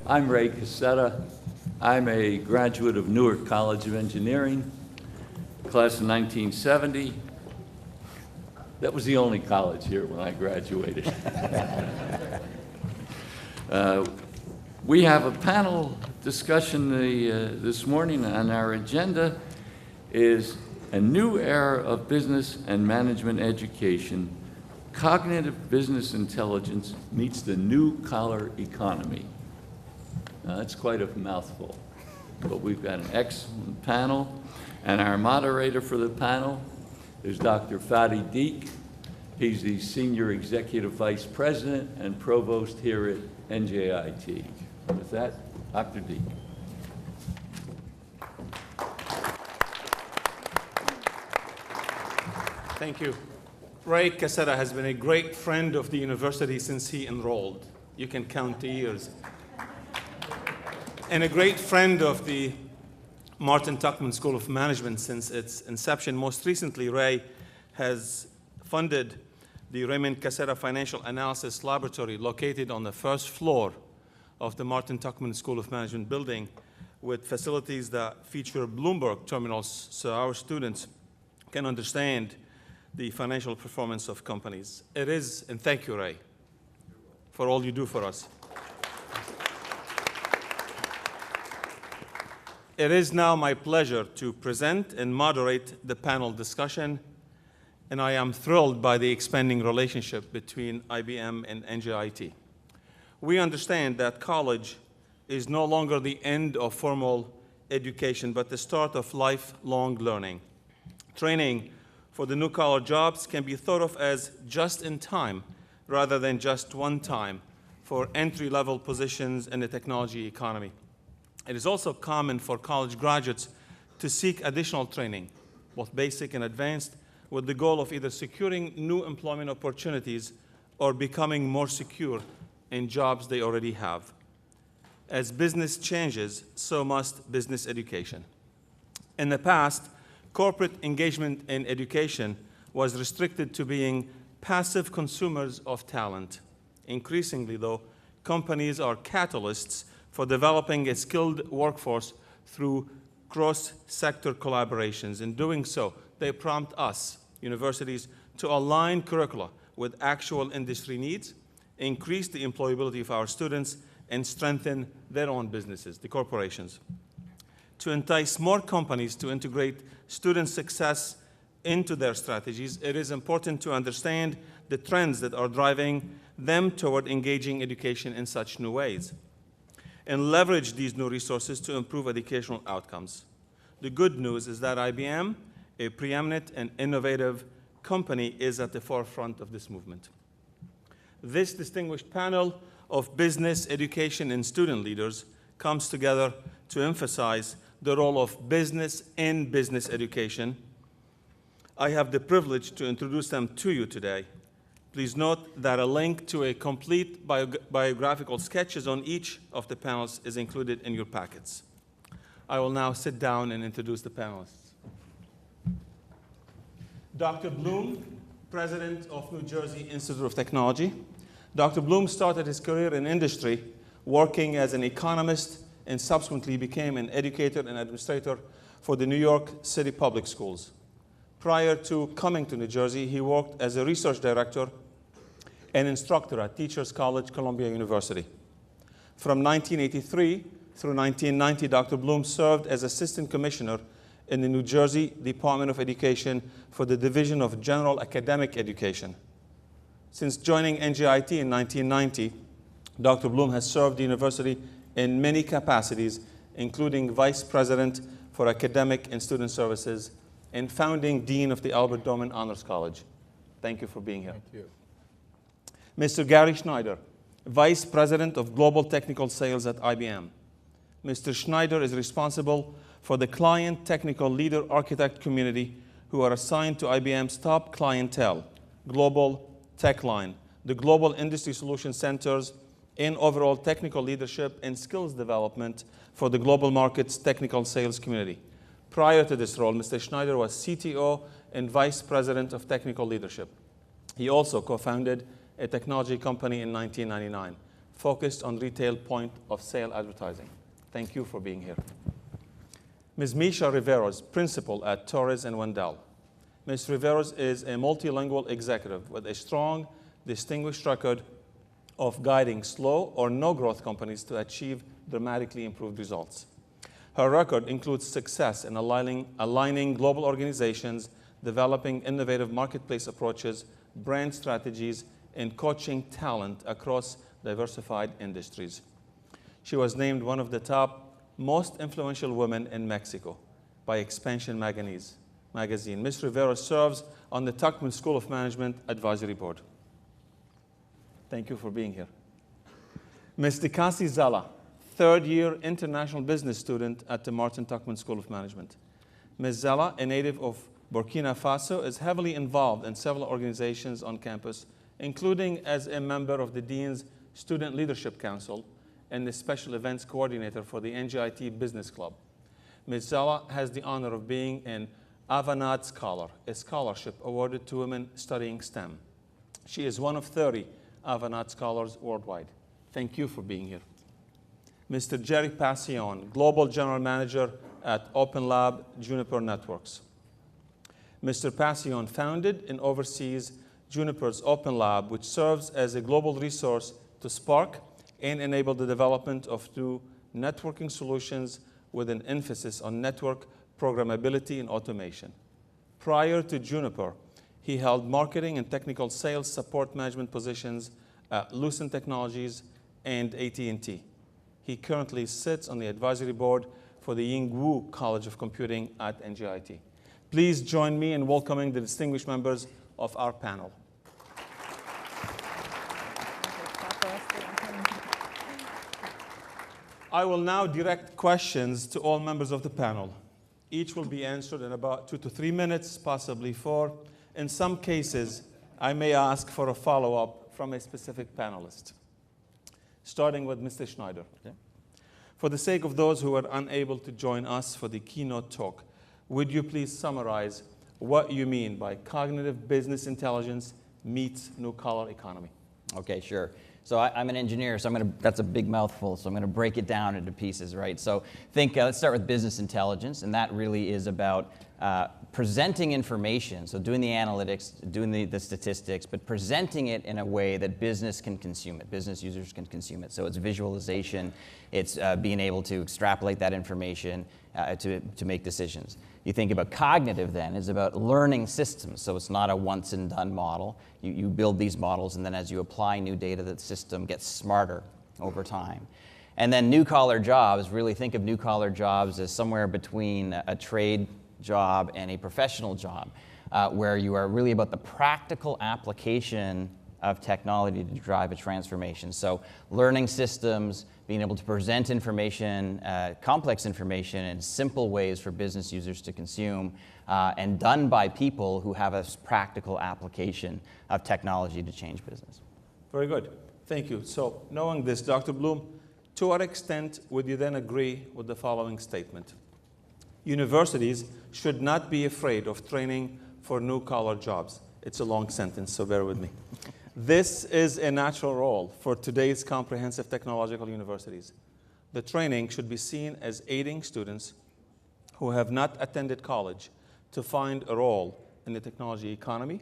I'm Ray Cassetta. I'm a graduate of Newark College of Engineering, class of 1970. That was the only college here when I graduated. We have a panel discussion this morning, and our agenda is a new era of business and management education. Cognitive business intelligence meets the new collar economy. Now, that's quite a mouthful, but we've got an excellent panel, and our moderator for the panel is Dr. Fadi Deek. He's the Senior Executive Vice President and Provost here at NJIT. With that, Dr. Deek. Thank you. Ray Cassetta has been a great friend of the university since he enrolled. You can count the years. And a great friend of the Martin Tuchman School of Management since its inception. Most recently, Ray has funded the Raymond Cassetta Financial Analysis Laboratory located on the first floor of the Martin Tuchman School of Management building with facilities that feature Bloomberg terminals so our students can understand the financial performance of companies. It is, and thank you, Ray, for all you do for us. It is now my pleasure to present and moderate the panel discussion, and I am thrilled by the expanding relationship between IBM and NJIT. We understand that college is no longer the end of formal education, but the start of lifelong learning. Training for the new-collar jobs can be thought of as just-in-time rather than just one time for entry-level positions in the technology economy. It is also common for college graduates to seek additional training, both basic and advanced, with the goal of either securing new employment opportunities or becoming more secure in jobs they already have. As business changes, so must business education. In the past, corporate engagement in education was restricted to being passive consumers of talent. Increasingly, though, companies are catalysts for developing a skilled workforce through cross-sector collaborations. In doing so, they prompt us, universities, to align curricula with actual industry needs, increase the employability of our students, and strengthen their own businesses, the corporations. To entice more companies to integrate student success into their strategies, it is important to understand the trends that are driving them toward engaging education in such new ways and leverage these new resources to improve educational outcomes. The good news is that IBM, a preeminent and innovative company, is at the forefront of this movement. This distinguished panel of business, education, and student leaders comes together to emphasize the role of business in business education. I have the privilege to introduce them to you today. Please note that a link to a complete biographical sketches on each of the panels is included in your packets. I will now sit down and introduce the panelists. Dr. Bloom, President of New Jersey Institute of Technology. Dr. Bloom started his career in industry, working as an economist, and subsequently became an educator and administrator for the New York City Public Schools. Prior to coming to New Jersey, he worked as a research director and instructor at Teachers College, Columbia University. From 1983 through 1990, Dr. Bloom served as Assistant Commissioner in the New Jersey Department of Education for the Division of General Academic Education. Since joining NJIT in 1990, Dr. Bloom has served the university in many capacities, including Vice President for Academic and Student Services and founding Dean of the Albert Doman Honors College. Thank you for being here. Thank you. Mr. Gary Schneider, Vice President of Global Technical Sales at IBM. Mr. Schneider is responsible for the client technical leader architect community who are assigned to IBM's top clientele, Global Tech Line, the Global Industry Solution Centers, and overall technical leadership and skills development for the global markets technical sales community. Prior to this role, Mr. Schneider was CTO and Vice President of Technical Leadership. He also co-founded a technology company in 1999. focused on retail point-of-sale advertising. Thank you for being here. Ms. Misha Riveros, principal at Torres & Wendell. Ms. Riveros is a multilingual executive with a strong, distinguished record of guiding slow or no-growth companies to achieve dramatically improved results. Her record includes success in aligning global organizations, developing innovative marketplace approaches, brand strategies, and coaching talent across diversified industries. She was named one of the top most influential women in Mexico by Expansion magazine. Ms. Rivera serves on the Tuchman School of Management Advisory Board. Thank you for being here. Ms. Dikasi Zala, third-year international business student at the Martin Tuchman School of Management. Ms. Zala, a native of Burkina Faso, is heavily involved in several organizations on campus, including as a member of the Dean's Student Leadership Council and the Special Events Coordinator for the NJIT Business Club. Ms. Zala has the honor of being an Avanade Scholar, a scholarship awarded to women studying STEM. She is one of 30 Avanade Scholars worldwide. Thank you for being here. Mr. Jerry Passion, Global General Manager at Open Lab Juniper Networks. Mr. Passion founded and oversees Juniper's Open Lab, which serves as a global resource to spark and enable the development of new networking solutions with an emphasis on network programmability and automation. Prior to Juniper, he held marketing and technical sales support management positions at Lucent Technologies and AT&T. He currently sits on the advisory board for the Yingwu College of Computing at NJIT. Please join me in welcoming the distinguished members of our panel. I will now direct questions to all members of the panel. Each will be answered in about 2 to 3 minutes, possibly 4. In some cases, I may ask for a follow-up from a specific panelist. Starting with Mr. Schneider. Okay. For the sake of those who are unable to join us for the keynote talk, would you please summarize what you mean by cognitive business intelligence meets new-collar economy? Okay, sure. So I'm an engineer, so that's a big mouthful, so I'm going to break it down into pieces, right? So let's start with business intelligence, and that really is about presenting information, so doing the analytics, doing the statistics, but presenting it in a way that business can consume it, business users can consume it. So it's visualization, it's being able to extrapolate that information to make decisions. You think about cognitive then, it's about learning systems, so it's not a once and done model. You build these models, and then as you apply new data, the system gets smarter over time. And then new-collar jobs, really think of new-collar jobs as somewhere between a trade job and a professional job, where you are really about the practical application of technology to drive a transformation. So learning systems, being able to present information, complex information in simple ways for business users to consume, and done by people who have a practical application of technology to change business. Very good. Thank you. So knowing this, Dr. Bloom, to what extent would you then agree with the following statement? Universities should not be afraid of training for new-collar jobs. It's a long sentence, so bear with me. This is a natural role for today's comprehensive technological universities. The training should be seen as aiding students who have not attended college to find a role in the technology economy,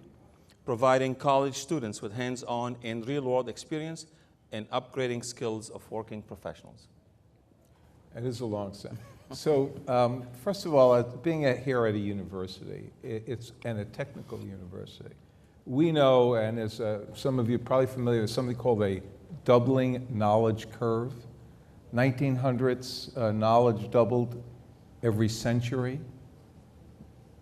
providing college students with hands-on and real-world experience, and upgrading skills of working professionals. It is a long sentence. So first of all, being here at a university, and a technical university, we know, and as some of you are probably familiar with something called a doubling knowledge curve. 1900s, knowledge doubled every century.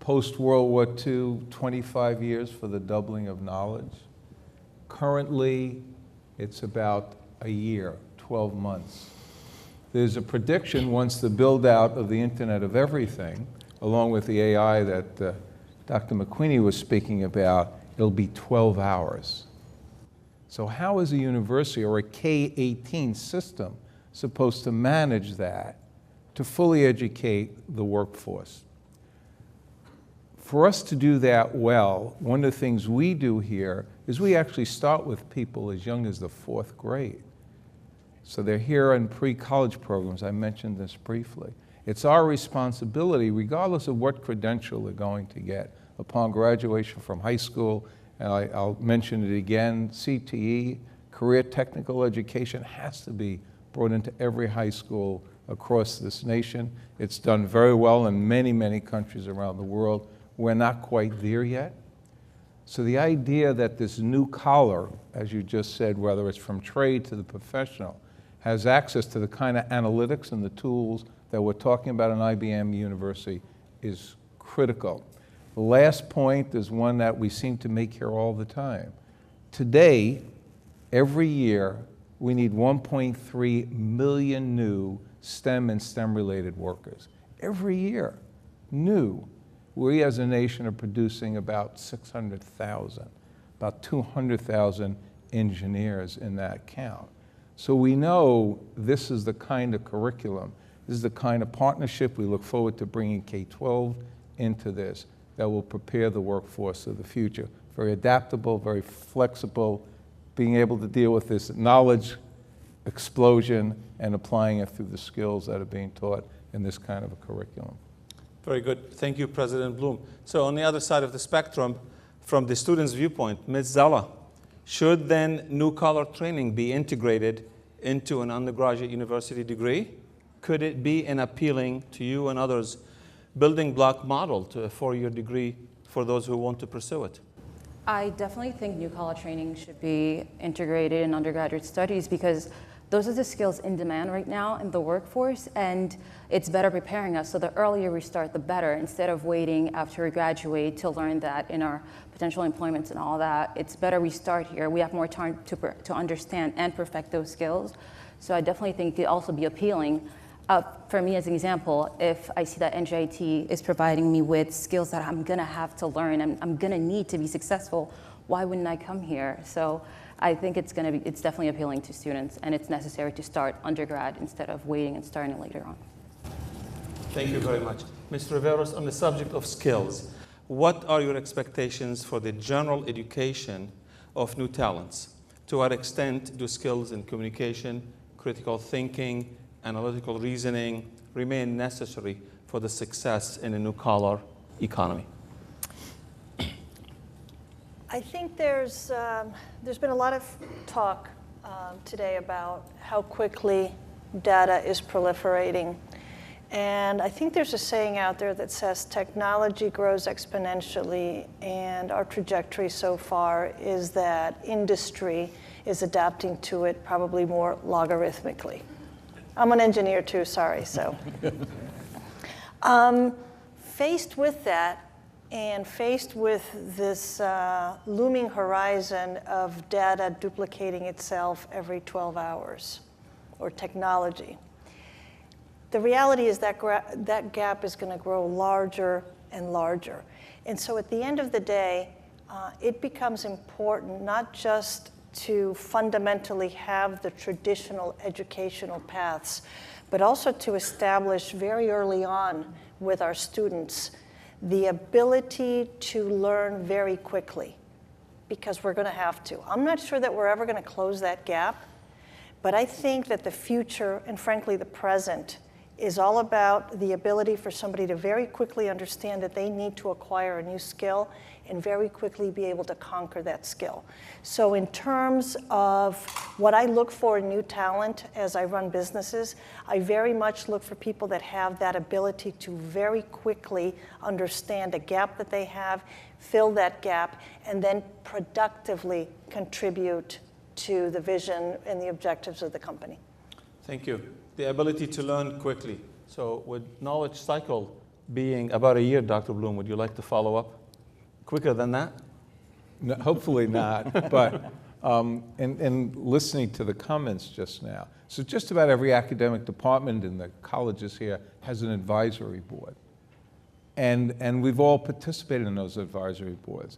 Post-World War II, 25 years for the doubling of knowledge. Currently, it's about a year, 12 months. There's a prediction once the build-out of the Internet of Everything, along with the AI that Dr. McQueenie was speaking about, it'll be 12 hours. So how is a university or a K-18 system supposed to manage that to fully educate the workforce? For us to do that well, one of the things we do here is we actually start with people as young as the 4th grade. So they're here in pre-college programs. I mentioned this briefly. It's our responsibility, regardless of what credential they're going to get upon graduation from high school, and I'll mention it again, CTE, career technical education, has to be brought into every high school across this nation. It's done very well in many, many countries around the world. We're not quite there yet. So the idea that this new collar, as you just said, whether it's from trade to the professional, has access to the kind of analytics and the tools that we're talking about in IBM University is critical. The last point is one that we seem to make here all the time. Today, every year, we need 1.3 million new STEM and STEM-related workers. Every year, new. We as a nation are producing about 600,000, about 200,000 engineers in that count. So we know this is the kind of curriculum, this is the kind of partnership we look forward to bringing K-12 into this that will prepare the workforce of the future. Very adaptable, very flexible, being able to deal with this knowledge explosion and applying it through the skills that are being taught in this kind of a curriculum. Very good. Thank you, President Bloom. So on the other side of the spectrum, from the student's viewpoint, Ms. Zala, should then new-collar training be integrated into an undergraduate university degree? Could it be an appealing to you and others building block model to a four-year degree for those who want to pursue it? I definitely think new collar training should be integrated in undergraduate studies because those are the skills in demand right now in the workforce, and it's better preparing us. So the earlier we start, the better. Instead of waiting after we graduate to learn that in our potential employments and all that, it's better we start here. We have more time to understand and perfect those skills. So I definitely think it could also be appealing. For me, as an example, if I see that NJIT is providing me with skills that I'm gonna have to learn, I'm gonna need to be successful, why wouldn't I come here? So I think it's definitely appealing to students, and it's necessary to start undergrad instead of waiting and starting it later on. Thank you very much. Mr. Riveros, on the subject of skills, what are your expectations for the general education of new talents? To what extent do skills in communication, critical thinking, analytical reasoning remain necessary for the success in a new-collar economy? I think there's been a lot of talk today about how quickly data is proliferating. And I think there's a saying out there that says technology grows exponentially, and our trajectory so far is that industry is adapting to it probably more logarithmically. I'm an engineer too, sorry, so. Faced with that, and faced with this looming horizon of data duplicating itself every 12 hours, or technology, the reality is that that gap is going to grow larger and larger. And so at the end of the day, it becomes important not just to fundamentally have the traditional educational paths, but also to establish very early on with our students the ability to learn very quickly, because we're going to have to. I'm not sure that we're ever going to close that gap, but I think that the future, and frankly the present, is all about the ability for somebody to very quickly understand that they need to acquire a new skill and very quickly be able to conquer that skill. So in terms of what I look for in new talent as I run businesses, I very much look for people that have that ability to very quickly understand a gap that they have, fill that gap, and then productively contribute to the vision and the objectives of the company. Thank you. The ability to learn quickly. So with knowledge cycle being about a year, Dr. Bloom, would you like to follow up? Quicker than that? No, hopefully not, but in listening to the comments just now, so just about every academic department in the colleges here has an advisory board. And we've all participated in those advisory boards.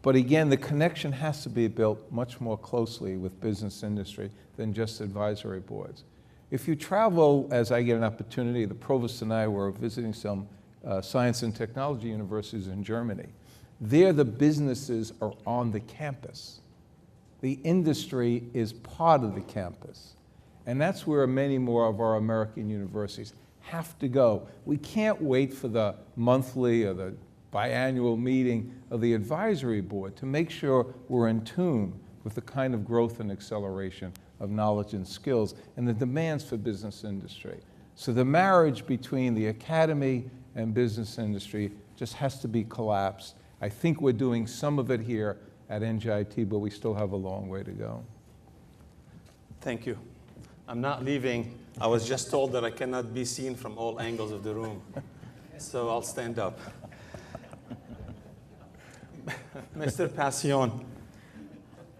But again, the connection has to be built much more closely with business industry than just advisory boards. If you travel, as I get an opportunity, the provost and I were visiting some science and technology universities in Germany. There, the businesses are on the campus. The industry is part of the campus. And that's where many more of our American universities have to go. We can't wait for the monthly or the biannual meeting of the advisory board to make sure we're in tune with the kind of growth and acceleration of knowledge and skills and the demands for business industry. So the marriage between the academy and business industry just has to be collapsed. I think we're doing some of it here at NJIT, but we still have a long way to go. Thank you. I'm not leaving. I was just told that I cannot be seen from all angles of the room. So I'll stand up. Mr. Passion,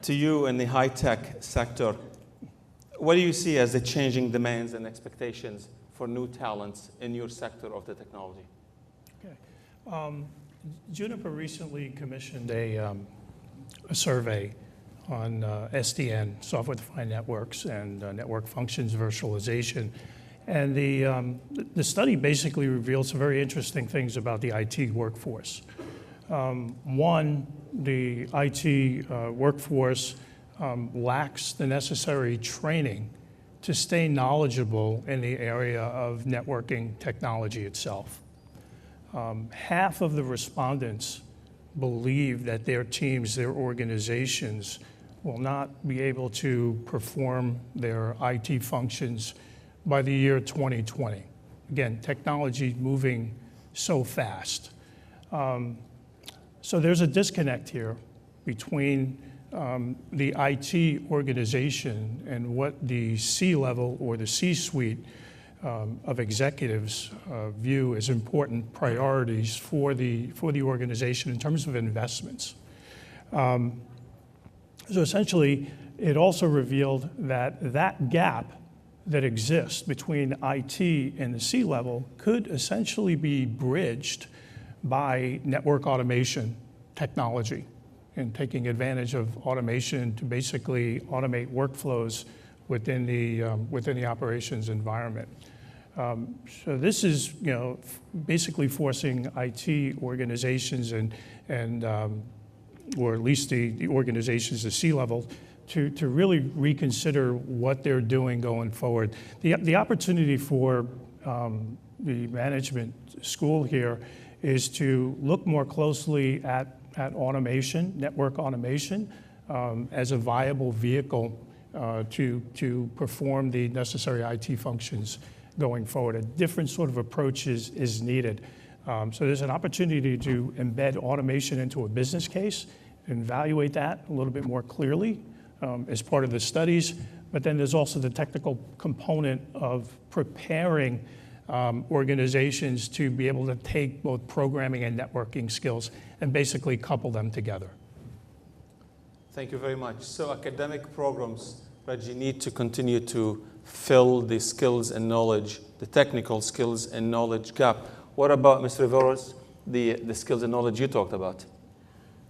to you in the high-tech sector, what do you see as the changing demands and expectations for new talents in your sector of the technology? Okay. Juniper recently commissioned a survey on SDN, software-defined networks, and network functions virtualization. And the study basically revealed some very interesting things about the IT workforce. One, the IT workforce lacks the necessary training to stay knowledgeable in the area of networking technology itself. Half of the respondents believe that their teams, their organizations, will not be able to perform their IT functions by the year 2020. Again, technology moving so fast. So there's a disconnect here between the IT organization and what the C-level or the C-suite of executives view as important priorities for the organization in terms of investments. So essentially, it also revealed that that gap that exists between IT and the C-level could essentially be bridged by network automation technology and taking advantage of automation to basically automate workflows within the operations environment. So this is, basically forcing IT organizations and or at least the organizations, the C-level, to really reconsider what they're doing going forward. The opportunity for the management school here is to look more closely at automation, network automation, as a viable vehicle to perform the necessary IT functions going forward. A different sort of approach is needed. So there's an opportunity to embed automation into a business case and evaluate that a little bit more clearly as part of the studies. But then there's also the technical component of preparing organizations to be able to take both programming and networking skills and basically couple them together. Thank you very much. So academic programs, Reggie, need to continue to fill the skills and knowledge, the technical skills and knowledge gap. What about, Mr. Riveros, the skills and knowledge you talked about?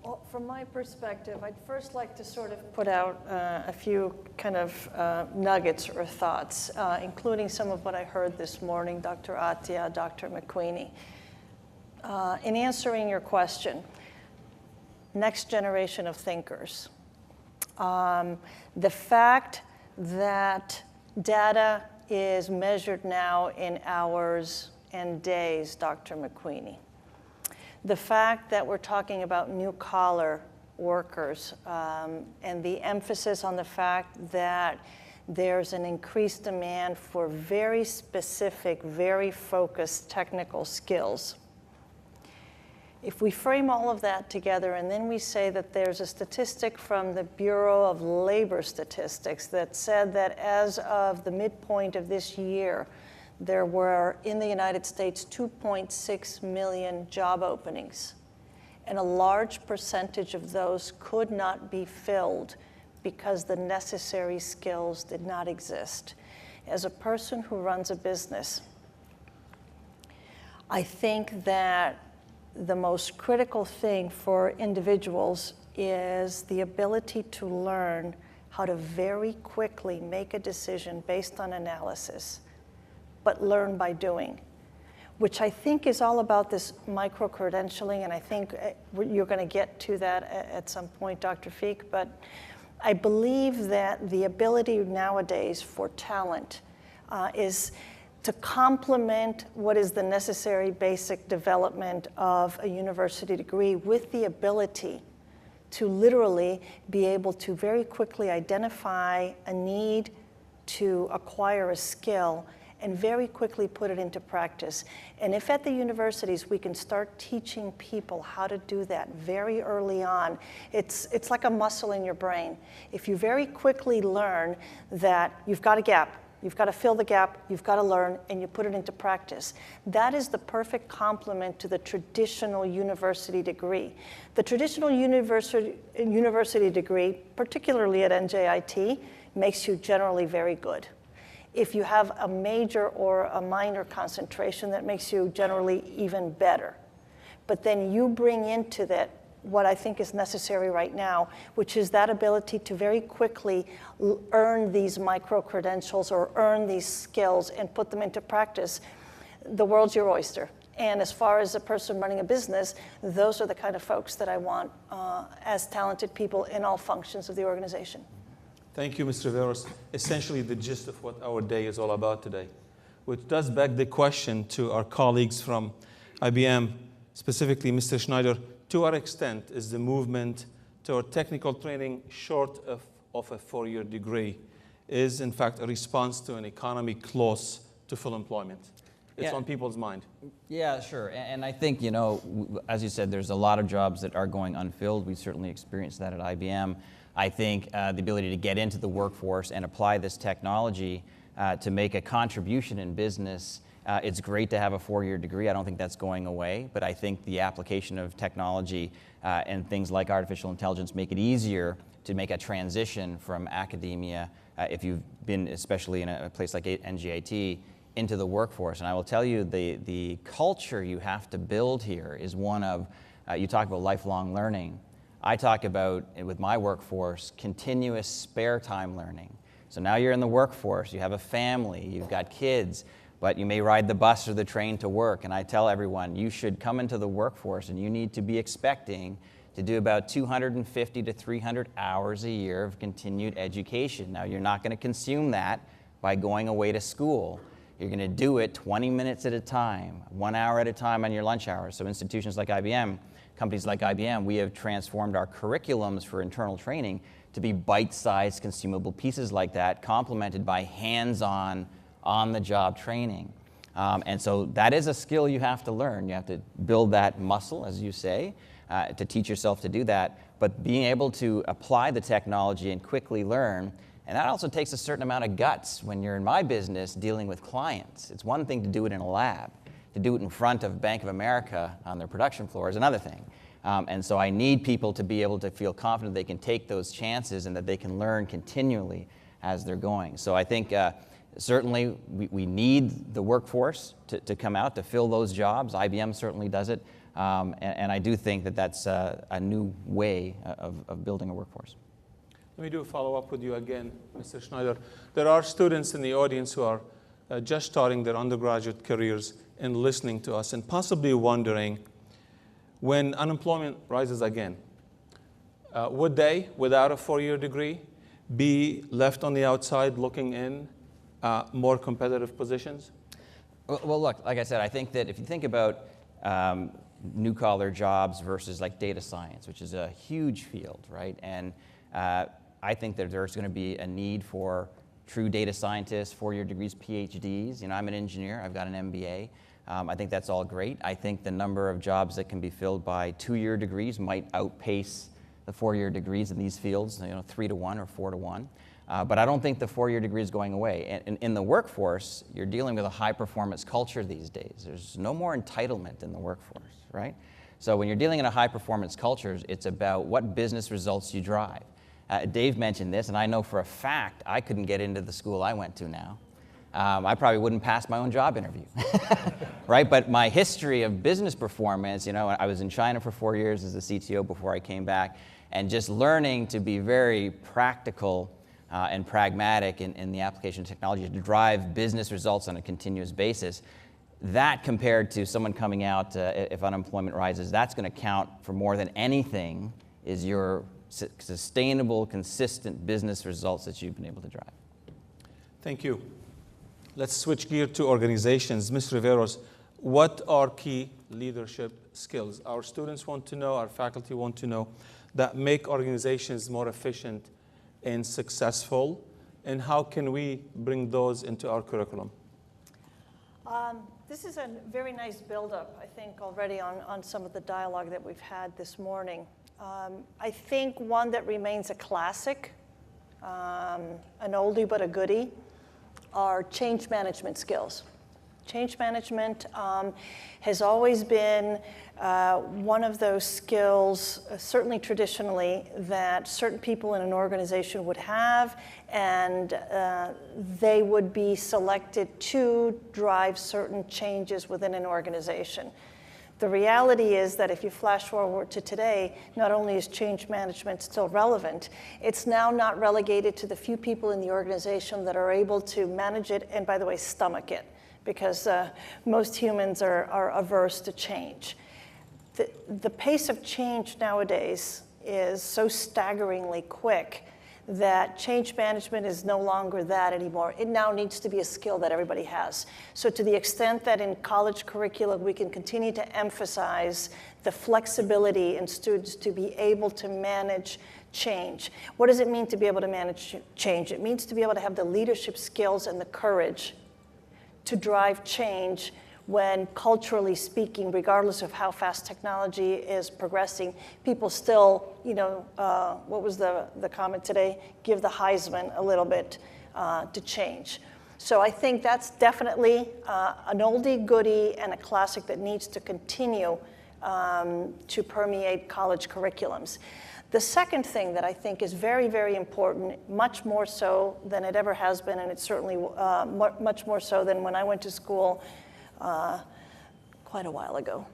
Well, from my perspective, I'd first like to sort of put out a few kind of nuggets or thoughts, including some of what I heard this morning, Dr. Atia, Dr. McQueenie. In answering your question, next generation of thinkers. The fact that data is measured now in hours and days, Dr. McQueenie. The fact that we're talking about new-collar workers and the emphasis on the fact that there's an increased demand for very specific, very focused technical skills. If we frame all of that together and then we say that there's a statistic from the Bureau of Labor Statistics that said that as of the midpoint of this year, there were, in the United States, 2.6 million job openings. And a large percentage of those could not be filled because the necessary skills did not exist. As a person who runs a business, I think that the most critical thing for individuals is the ability to learn how to very quickly make a decision based on analysis, but learn by doing, which I think is all about this micro-credentialing, and I think you're going to get to that at some point, Dr. Feek, but I believe that the ability nowadays for talent is to complement what is the necessary basic development of a university degree with the ability to literally be able to very quickly identify a need to acquire a skill and very quickly put it into practice. And if at the universities we can start teaching people how to do that very early on, it's like a muscle in your brain. If you very quickly learn that you've got a gap, you've got to fill the gap, you've got to learn, and you put it into practice. That is the perfect complement to the traditional university degree. The traditional university degree, particularly at NJIT, makes you generally very good. If you have a major or a minor concentration, that makes you generally even better. But then you bring into that what I think is necessary right now, which is that ability to very quickly earn these micro-credentials or earn these skills and put them into practice. The world's your oyster. And as far as a person running a business, those are the kind of folks that I want as talented people in all functions of the organization. Thank you, Mr. Riveros. Essentially the gist of what our day is all about today, which does beg the question to our colleagues from IBM, specifically Mr. Schneider, to what extent is the movement toward technical training short of a four-year degree is in fact a response to an economy close to full employment? It's on people's mind. Yeah, sure. And I think, you know, as you said, there's a lot of jobs that are going unfilled. We certainly experienced that at IBM. I think the ability to get into the workforce and apply this technology to make a contribution in business, it's great to have a four-year degree. I don't think that's going away, but I think the application of technology and things like artificial intelligence make it easier to make a transition from academia, if you've been especially in a place like NJIT, into the workforce. And I will tell you, the culture you have to build here is one of, you talk about lifelong learning. I talk about, with my workforce, continuous spare time learning. So now you're in the workforce, you have a family, you've got kids, but you may ride the bus or the train to work. And I tell everyone, you should come into the workforce and you need to be expecting to do about 250 to 300 hours a year of continued education. Now, you're not going to consume that by going away to school. You're going to do it 20 minutes at a time, 1 hour at a time on your lunch hours. So institutions like IBM, companies like IBM, we have transformed our curriculums for internal training to be bite-sized consumable pieces like that, complemented by hands-on, on-the-job training. And so that is a skill you have to learn. You have to build that muscle, as you say, to teach yourself to do that. But being able to apply the technology and quickly learn, and that also takes a certain amount of guts when you're in my business dealing with clients. It's one thing to do it in a lab. To do it in front of Bank of America on their production floor is another thing. And so I need people to be able to feel confident they can take those chances and that they can learn continually as they're going. So I think certainly we need the workforce to come out to fill those jobs. IBM certainly does it. And I do think that that's a new way of building a workforce. Let me do a follow-up with you again, Mr. Schneider. There are students in the audience who are just starting their undergraduate careers and listening to us and possibly wondering, when unemployment rises again, would they, without a four-year degree, be left on the outside looking in more competitive positions? Well, look, like I said, I think that if you think about new-collar jobs versus like data science, which is a huge field, right? And I think that there's going to be a need for true data scientists, four-year degrees, PhDs. You know, I'm an engineer. I've got an MBA. I think that's all great. I think the number of jobs that can be filled by two-year degrees might outpace the four-year degrees in these fields, you know, 3 to 1 or 4 to 1. But I don't think the four-year degree is going away. And in the workforce, you're dealing with a high-performance culture these days. There's no more entitlement in the workforce, right? So when you're dealing in a high-performance culture, it's about what business results you drive. Dave mentioned this, and I know for a fact I couldn't get into the school I went to now. I probably wouldn't pass my own job interview, right? But my history of business performance, you know, I was in China for 4 years as a CTO before I came back, and just learning to be very practical and pragmatic in the application of technology to drive business results on a continuous basis. That compared to someone coming out, if unemployment rises, that's going to count for more than anything is your sustainable, consistent business results that you've been able to drive. Thank you. Let's switch gear to organizations. Ms. Riveros, what are key leadership skills our students want to know, our faculty want to know, that make organizations more efficient and successful, and how can we bring those into our curriculum? This is a very nice build-up, I think, already on some of the dialogue that we've had this morning. I think one that remains a classic, an oldie but a goodie, are change management skills. Change management has always been one of those skills, certainly traditionally, that certain people in an organization would have, and they would be selected to drive certain changes within an organization. The reality is that if you flash forward to today, not only is change management still relevant, it's now not relegated to the few people in the organization that are able to manage it and, by the way, stomach it, because most humans are averse to change. The pace of change nowadays is so staggeringly quick that change management is no longer that anymore. It now needs to be a skill that everybody has. So to the extent that in college curricula we can continue to emphasize the flexibility in students to be able to manage change. What does it mean to be able to manage change? It means to be able to have the leadership skills and the courage to drive change when, culturally speaking, regardless of how fast technology is progressing, people still, what was the comment today? Give the Heisman a little bit to change. So I think that's definitely an oldie goodie and a classic that needs to continue to permeate college curriculums. The second thing that I think is very, very important, much more so than it ever has been, and it's certainly much more so than when I went to school quite a while ago,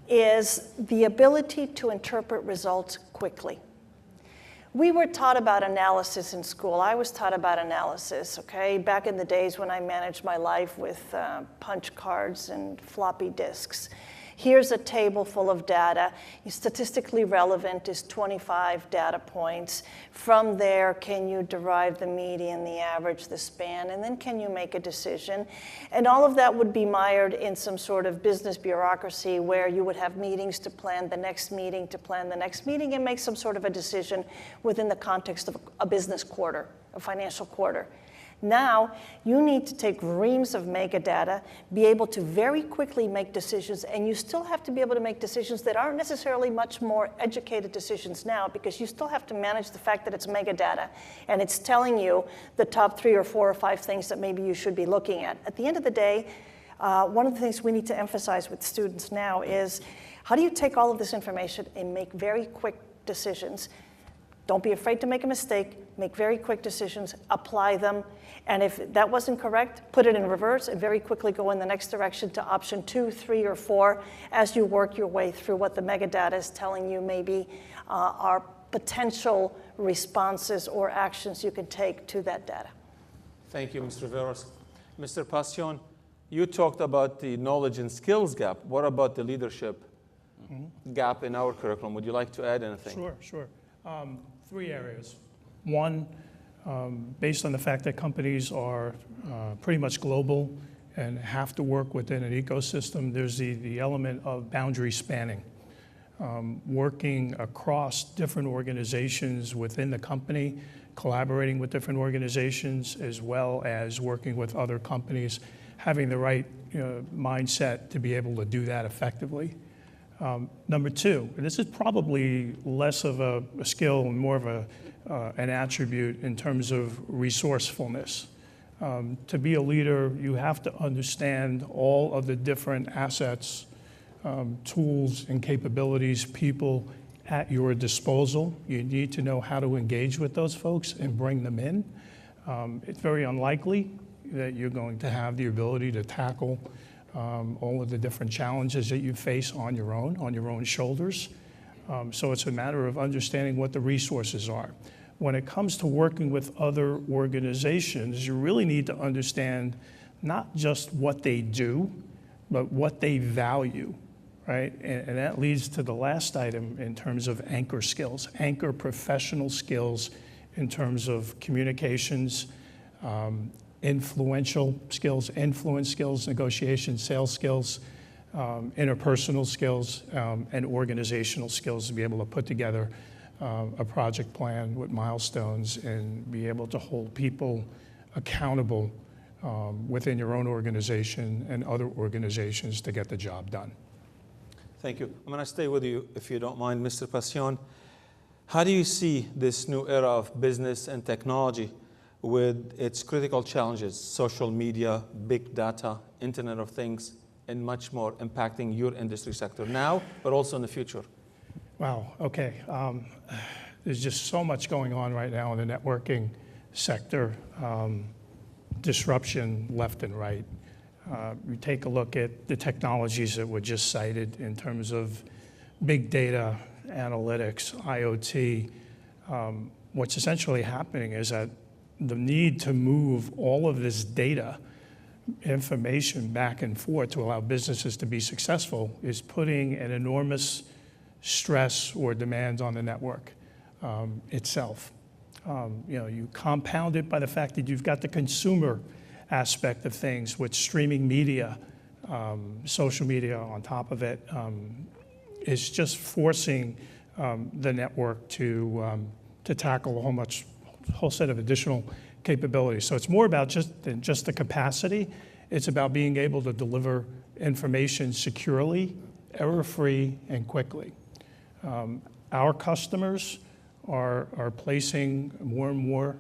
is the ability to interpret results quickly. We were taught about analysis in school. I was taught about analysis, okay, back in the days when I managed my life with punch cards and floppy disks. Here's a table full of data. Statistically relevant is 25 data points. From there, can you derive the median, the average, the span, and then can you make a decision? And all of that would be mired in some sort of business bureaucracy where you would have meetings to plan the next meeting, to plan the next meeting, and make some sort of a decision within the context of a business quarter, a financial quarter. Now, you need to take reams of mega data, be able to very quickly make decisions, and you still have to be able to make decisions that aren't necessarily much more educated decisions now, because you still have to manage the fact that it's mega data, and it's telling you the top 3 or 4 or 5 things that maybe you should be looking at. At the end of the day, one of the things we need to emphasize with students now is, how do you take all of this information and make very quick decisions? Don't be afraid to make a mistake, make very quick decisions, apply them, and if that wasn't correct, put it in reverse and very quickly go in the next direction to option 2, 3, or 4 as you work your way through what the metadata is telling you maybe are potential responses or actions you can take to that data. Thank you, Mr. Riveros. Mr. Passion, you talked about the knowledge and skills gap. What about the leadership gap in our curriculum? Would you like to add anything? Sure. 3 areas. One, based on the fact that companies are pretty much global and have to work within an ecosystem, there's the element of boundary spanning. Working across different organizations within the company, collaborating with different organizations, as well as working with other companies, having the right mindset to be able to do that effectively. Number 2, and this is probably less of a skill and more of an attribute in terms of resourcefulness. To be a leader, you have to understand all of the different assets, tools and capabilities, people at your disposal. You need to know how to engage with those folks and bring them in. It's very unlikely that you're going to have the ability to tackle all of the different challenges that you face on your own shoulders. So it's a matter of understanding what the resources are. When it comes to working with other organizations, you really need to understand not just what they do, but what they value. right? And that leads to the last item in terms of anchor skills, anchor professional skills in terms of communications, influential skills, influence skills, negotiation, sales skills, interpersonal skills, and organizational skills to be able to put together a project plan with milestones and be able to hold people accountable within your own organization and other organizations to get the job done. Thank you. I'm going to stay with you, if you don't mind, Mr. Passion. How do you see this new era of business and technology with its critical challenges, social media, big data, Internet of Things, and much more impacting your industry sector now, but also in the future? Wow, okay. There's just so much going on right now in the networking sector, disruption left and right. You take a look at the technologies that were just cited in terms of big data, analytics, IoT. What's essentially happening is that the need to move all of this data, information back and forth to allow businesses to be successful is putting an enormous stress or demand on the network itself. You compound it by the fact that you've got the consumer aspect of things with streaming media, social media on top of it. It's just forcing the network to tackle a whole set of additional capabilities. So it's more about than just the capacity. It's about being able to deliver information securely, error-free, and quickly. Our customers are placing more and more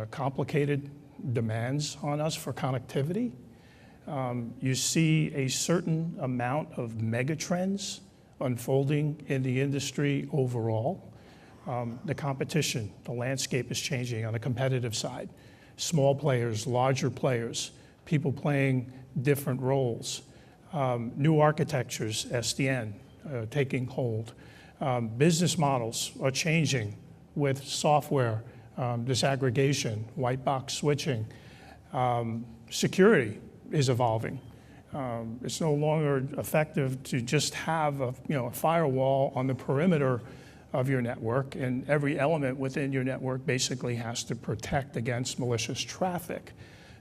complicated demands on us for connectivity. You see a certain amount of megatrends unfolding in the industry overall. The competition, the landscape is changing on the competitive side. Small players, larger players, people playing different roles. New architectures, SDN, taking hold. Business models are changing with software, disaggregation, white box switching. Security is evolving. It's no longer effective to just have a firewall on the perimeter of your network, and every element within your network basically has to protect against malicious traffic.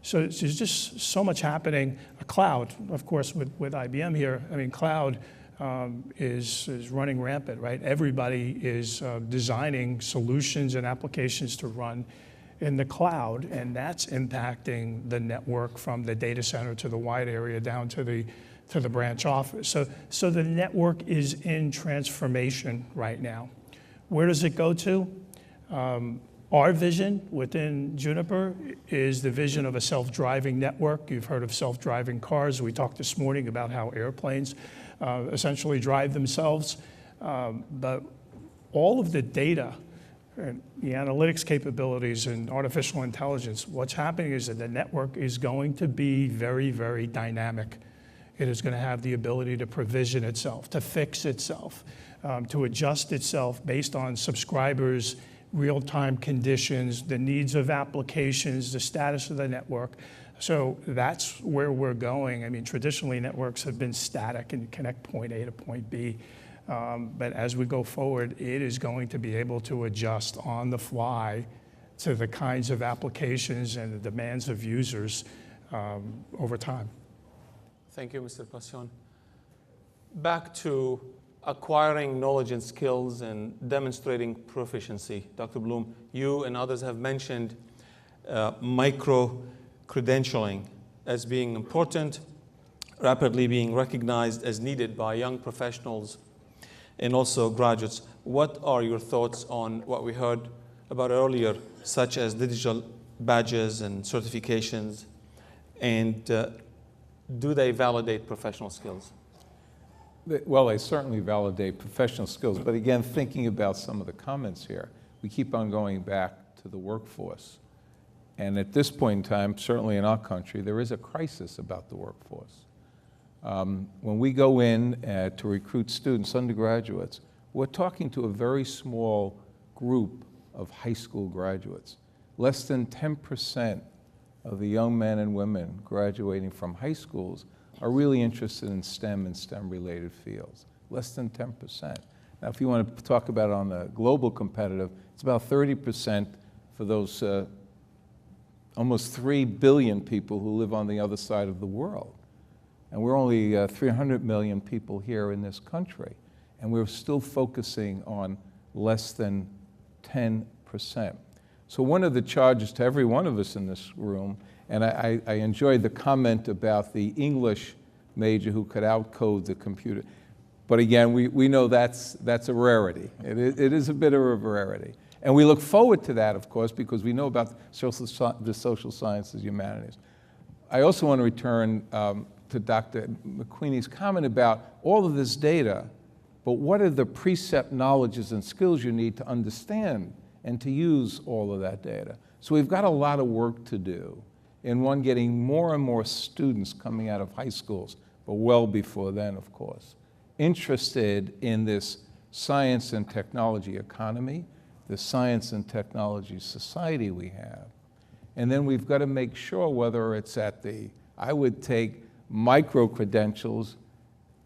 So there's just so much happening. A cloud, of course, with IBM here, cloud is running rampant, right? Everybody is designing solutions and applications to run in the cloud, and that's impacting the network from the data center to the wide area down to the branch office. So the network is in transformation right now. Where does it go to? Our vision within Juniper is the vision of a self-driving network. You've heard of self-driving cars. We talked this morning about how airplanes essentially drive themselves. But all of the data and the analytics capabilities and artificial intelligence, what's happening is that the network is going to be very, very dynamic. It is going to have the ability to provision itself, to fix itself, to adjust itself based on subscribers' real-time conditions, the needs of applications, the status of the network. So that's where we're going. Traditionally, networks have been static and connect point A to point B. But as we go forward, it is going to be able to adjust on the fly to the kinds of applications and the demands of users over time. Thank you, Mr. Passion. Back to acquiring knowledge and skills and demonstrating proficiency. Dr. Bloom, you and others have mentioned micro-credentialing as being important, rapidly being recognized as needed by young professionals and also graduates. What are your thoughts on what we heard about earlier, such as digital badges and certifications, and do they validate professional skills? Well, they certainly validate professional skills, but again, thinking about some of the comments here, we keep on going back to the workforce. And at this point in time, certainly in our country, there is a crisis about the workforce. When we go in to recruit students, undergraduates, we're talking to a very small group of high school graduates. Less than 10% of the young men and women graduating from high schools are really interested in STEM and STEM-related fields. Less than 10%. Now, if you want to talk about it on the global competitive, it's about 30% for those almost 3 billion people who live on the other side of the world. And we're only 300 million people here in this country. And we're still focusing on less than 10%. So one of the charges to every one of us in this room, and I enjoyed the comment about the English major who could outcode the computer. But again, we know that's a rarity. It is a bit of a rarity. And we look forward to that, of course, because we know about the social sciences, humanities. I also want to return to Dr. McQueenie's comment about all of this data, but what are the precept knowledges and skills you need to understand and to use all of that data? So we've got a lot of work to do in one, getting more and more students coming out of high schools, but well before then, of course, interested in this science and technology economy, the science and technology society we have. And then we've got to make sure, whether it's at the, I would take micro-credentials.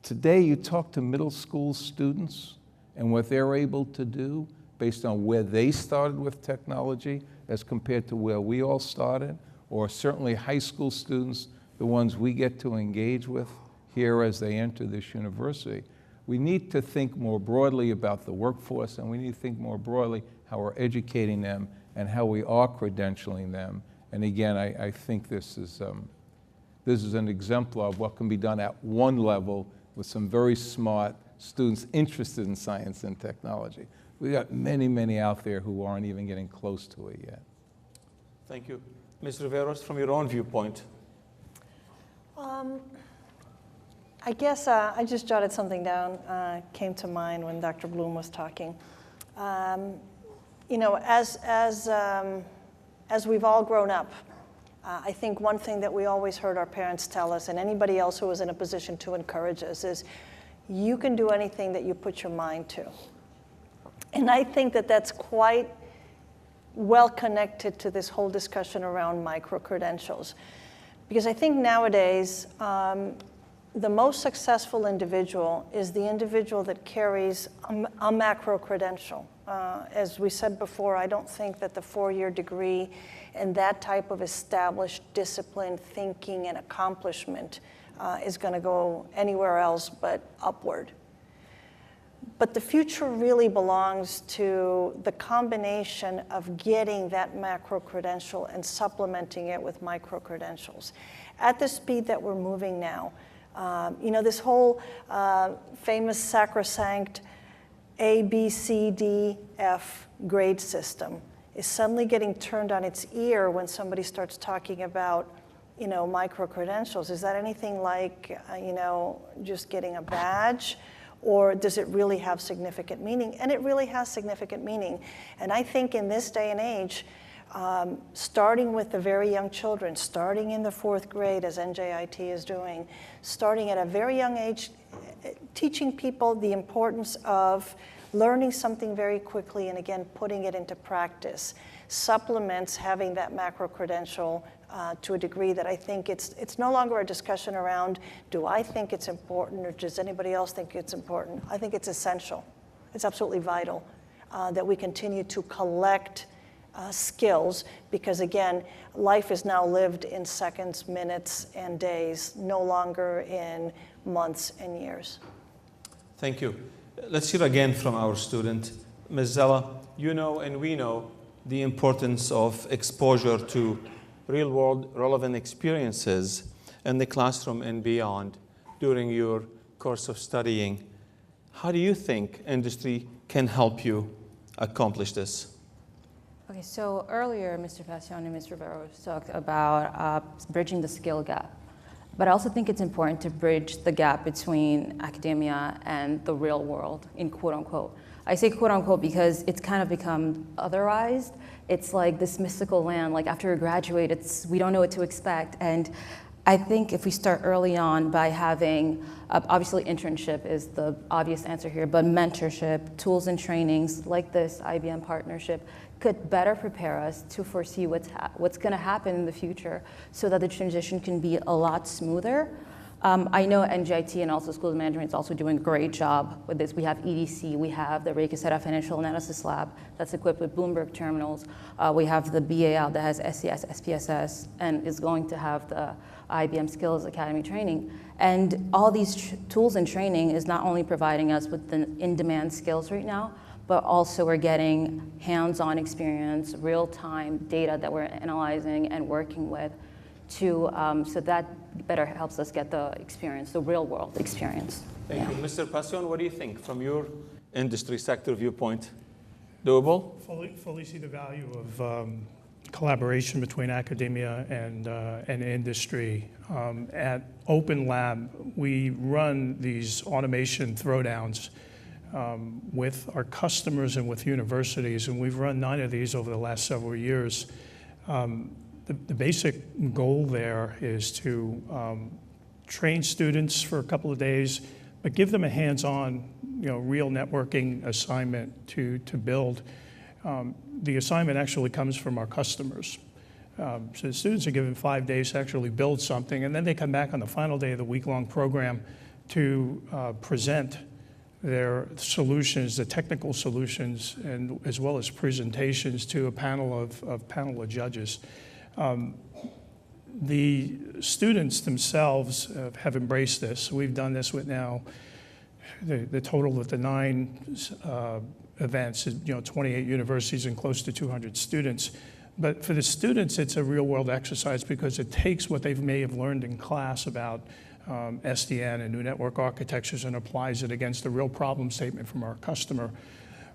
Today you talk to middle school students and what they're able to do based on where they started with technology as compared to where we all started, or certainly high school students, the ones we get to engage with here as they enter this university. We need to think more broadly about the workforce, and we need to think more broadly how we're educating them and how we are credentialing them. And again, I think this is an exemplar of what can be done at one level with some very smart students interested in science and technology. We've got many, many out there who aren't even getting close to it yet. Thank you. Ms. Riveros, from your own viewpoint. I guess I just jotted something down, came to mind when Dr. Bloom was talking. You know, as we've all grown up, I think one thing that we always heard our parents tell us, and anybody else who was in a position to encourage us, is you can do anything that you put your mind to. And I think that that's quite well connected to this whole discussion around micro-credentials. Because I think nowadays, the most successful individual is the individual that carries a macro-credential. As we said before, I don't think that the 4-year degree and that type of established discipline, thinking, and accomplishment is going to go anywhere else but upward. But the future really belongs to the combination of getting that macro-credential and supplementing it with micro-credentials. At the speed that we're moving now, you know, this whole famous sacrosanct A, B, C, D, F grade system is suddenly getting turned on its ear when somebody starts talking about, you know, micro-credentials. Is that anything like, you know, just getting a badge? Or does it really have significant meaning? And it really has significant meaning. And I think in this day and age, starting with the very young children, starting in the 4th grade, as NJIT is doing, starting at a very young age, teaching people the importance of learning something very quickly and again, putting it into practice, supplements having that macro-credential to a degree that I think it's no longer a discussion around, do I think it's important or does anybody else think it's important? I think it's essential. It's absolutely vital that we continue to collect skills because again, life is now lived in seconds, minutes, and days, no longer in months and years. Thank you. Let's hear again from our student. Ms. Zella, you know and we know the importance of exposure to real-world relevant experiences in the classroom and beyond during your course of studying. How do you think industry can help you accomplish this? Okay, so earlier, Mr. Fascione and Ms. Rivero talked about bridging the skill gap. But I also think it's important to bridge the gap between academia and the real world, in quote unquote. I say quote unquote because it's kind of become otherized. It's like this mystical land, like after you graduate, we don't know what to expect. And I think if we start early on by having, obviously internship is the obvious answer here, but mentorship, tools and trainings like this IBM partnership could better prepare us to foresee what's going to happen in the future so that the transition can be a lot smoother. I know NJIT and also School of Management is also doing a great job with this. We have EDC, we have the Ray Casetta Financial Analysis Lab that's equipped with Bloomberg terminals. We have the BAL that has SCS, SPSS, and is going to have the IBM Skills Academy training. And all these tools and training is not only providing us with the in-demand skills right now, but also we're getting hands-on experience, real-time data that we're analyzing and working with to, so that better helps us get the experience, the real-world experience. Thank you. Mr. Passion, what do you think from your industry sector viewpoint? Doable? Fully see the value of collaboration between academia and industry. At Open Lab, we run these automation throwdowns with our customers and with universities, and we've run 9 of these over the last several years. The basic goal there is to train students for a couple of days, but give them a hands-on, real networking assignment to build. The assignment actually comes from our customers. So the students are given 5 days to actually build something, and then they come back on the final day of the week-long program to present their solutions, the technical solutions, and as well as presentations to a panel of judges. The students themselves have embraced this. We've done this with now the total of the 9 events, 28 universities and close to 200 students. But for the students, it's a real-world exercise because it takes what they may have learned in class about SDN and new network architectures and applies it against a real problem statement from our customer.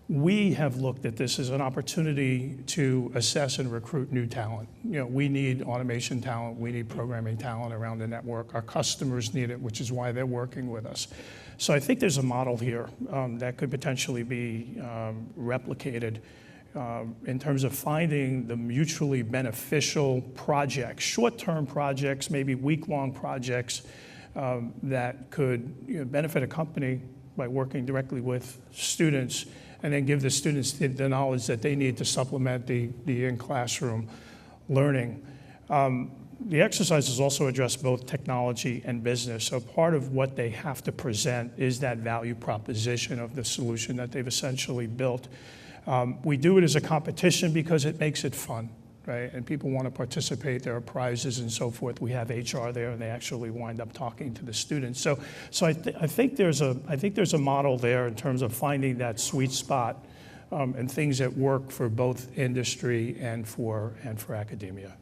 We have looked at this as an opportunity to assess and recruit new talent. We need automation talent, we need programming talent around the network. Our customers need it, which is why they're working with us. So I think there's a model here that could potentially be replicated in terms of finding the mutually beneficial projects, short-term projects, maybe week-long projects that could benefit a company by working directly with students, and then give the students the knowledge that they need to supplement the in-classroom learning. The exercises also address both technology and business. So part of what they have to present is that value proposition of the solution that they've essentially built. We do it as a competition because it makes it fun, right? And people want to participate. There are prizes and so forth. We have HR there, and they actually wind up talking to the students. So I think there's a model there in terms of finding that sweet spot and things that work for both industry and for academia.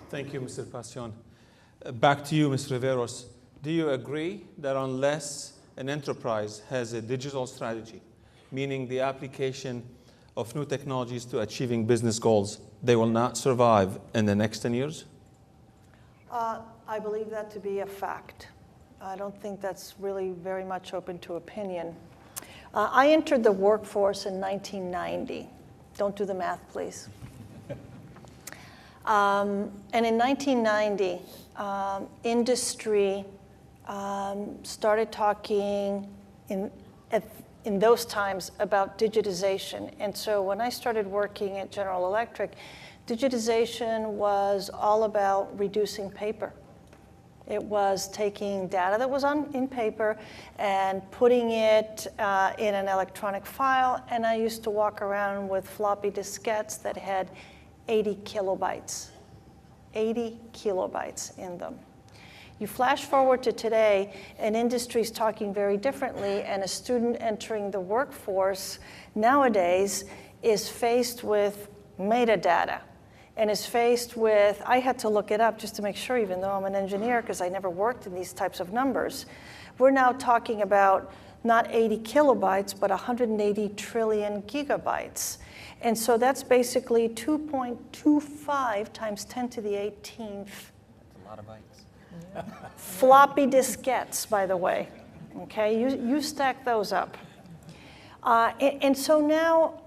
Thank you, Mr. Passion. Back to you, Mr. Riveros. Do you agree that unless an enterprise has a digital strategy, meaning the application of new technologies to achieving business goals, they will not survive in the next 10 years? I believe that to be a fact. I don't think that's really very much open to opinion. I entered the workforce in 1990. Don't do the math, please. And in 1990, industry started talking in those times about digitization. And so when I started working at General Electric, digitization was all about reducing paper. It was taking data that was in paper and putting it in an electronic file. And I used to walk around with floppy diskettes that had 80 kilobytes in them. You flash forward to today, and industry's talking very differently, and a student entering the workforce nowadays is faced with metadata and is faced with, I had to look it up just to make sure, even though I'm an engineer, because I never worked in these types of numbers. We're now talking about not 80 kilobytes, but 180 trillion gigabytes. And so that's basically 2.25 times 10 to the 18th. That's a lot of bytes. Floppy diskettes, by the way. Okay, you stack those up. And so now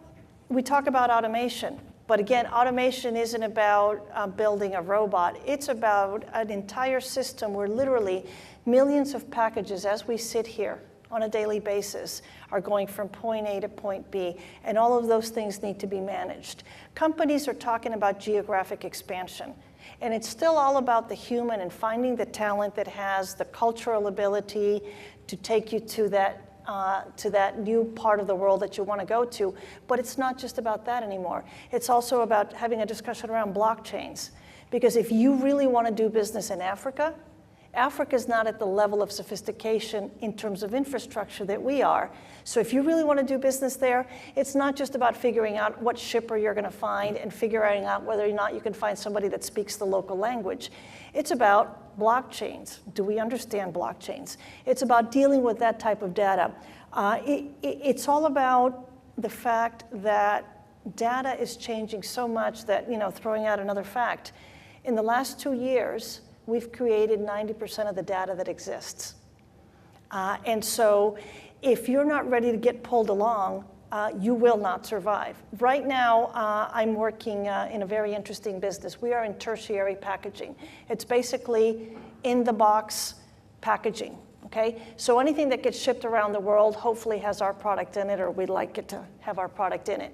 we talk about automation. But again, automation isn't about building a robot. It's about an entire system where literally millions of packages, as we sit here on a daily basis, are going from point A to point B, and all of those things need to be managed. Companies are talking about geographic expansion. And it's still all about the human and finding the talent that has the cultural ability to take you to that new part of the world that you want to go to. But it's not just about that anymore. It's also about having a discussion around blockchains. Because if you really want to do business in Africa, Africa is not at the level of sophistication in terms of infrastructure that we are. So if you really want to do business there, it's not just about figuring out what shipper you're going to find and figuring out whether or not you can find somebody that speaks the local language. It's about blockchains. Do we understand blockchains? It's about dealing with that type of data. It's all about the fact that data is changing so much that, throwing out another fact, in the last 2 years, we've created 90% of the data that exists. And so if you're not ready to get pulled along, you will not survive. Right now, I'm working in a very interesting business. We are in tertiary packaging. It's basically in-the-box packaging, okay? So anything that gets shipped around the world hopefully has our product in it, or we'd like it to have our product in it.